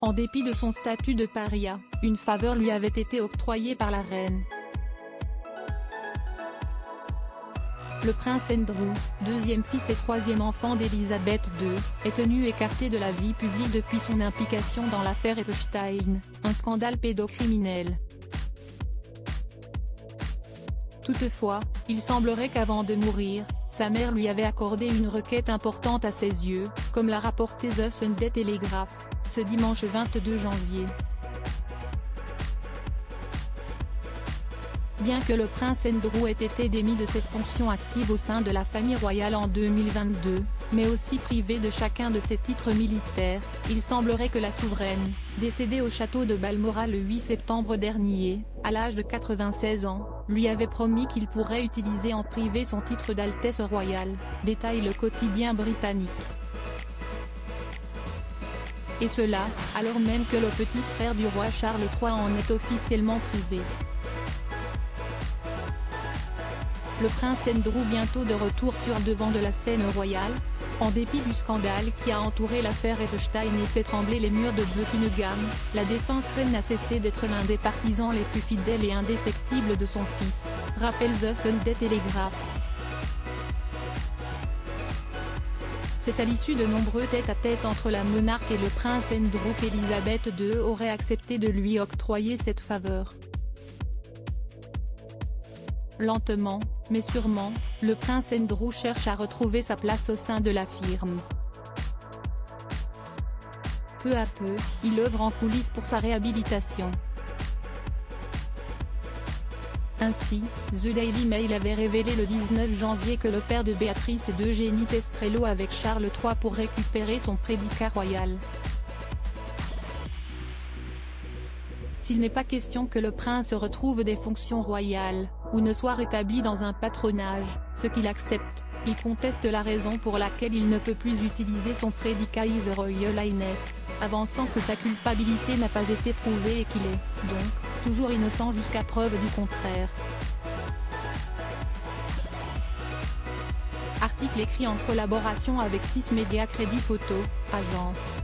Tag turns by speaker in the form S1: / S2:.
S1: En dépit de son statut de paria, une faveur lui avait été octroyée par la reine. Le prince Andrew, deuxième fils et troisième enfant d'Elisabeth II, est tenu écarté de la vie publique depuis son implication dans l'affaire Epstein, un scandale pédocriminel. Toutefois, il semblerait qu'avant de mourir, sa mère lui avait accordé une requête importante à ses yeux, comme l'a rapporté The Sunday Telegraph, ce dimanche 22 janvier. Bien que le prince Andrew ait été démis de ses fonctions actives au sein de la famille royale en 2022, mais aussi privé de chacun de ses titres militaires, il semblerait que la souveraine, décédée au château de Balmoral le 8 septembre dernier, à l'âge de 96 ans, lui avait promis qu'il pourrait utiliser en privé son titre d'Altesse royale, détaille le quotidien britannique. Et cela, alors même que le petit frère du roi Charles III en est officiellement privé. Le prince Andrew bientôt de retour sur devant de la scène royale, en dépit du scandale qui a entouré l'affaire Epstein et fait trembler les murs de Buckingham, la défunte reine n'a cessé d'être l'un des partisans les plus fidèles et indéfectibles de son fils, rappelle The Sunday Telegraph. C'est à l'issue de nombreux tête-à-tête entre la monarque et le prince Andrew qu'Elisabeth II aurait accepté de lui octroyer cette faveur. Lentement, mais sûrement, le prince Andrew cherche à retrouver sa place au sein de la firme. Peu à peu, il œuvre en coulisses pour sa réhabilitation. Ainsi, The Daily Mail avait révélé le 19 janvier que le père de Béatrice et d'Eugénie Testrello avec Charles III pour récupérer son prédicat royal. S'il n'est pas question que le prince retrouve des fonctions royales, ou ne soit rétabli dans un patronage, ce qu'il accepte, il conteste la raison pour laquelle il ne peut plus utiliser son prédicat His Royal Highness, avançant que sa culpabilité n'a pas été prouvée et qu'il est, donc, toujours innocent jusqu'à preuve du contraire. Article écrit en collaboration avec 6 Médias Crédit Photo, agence.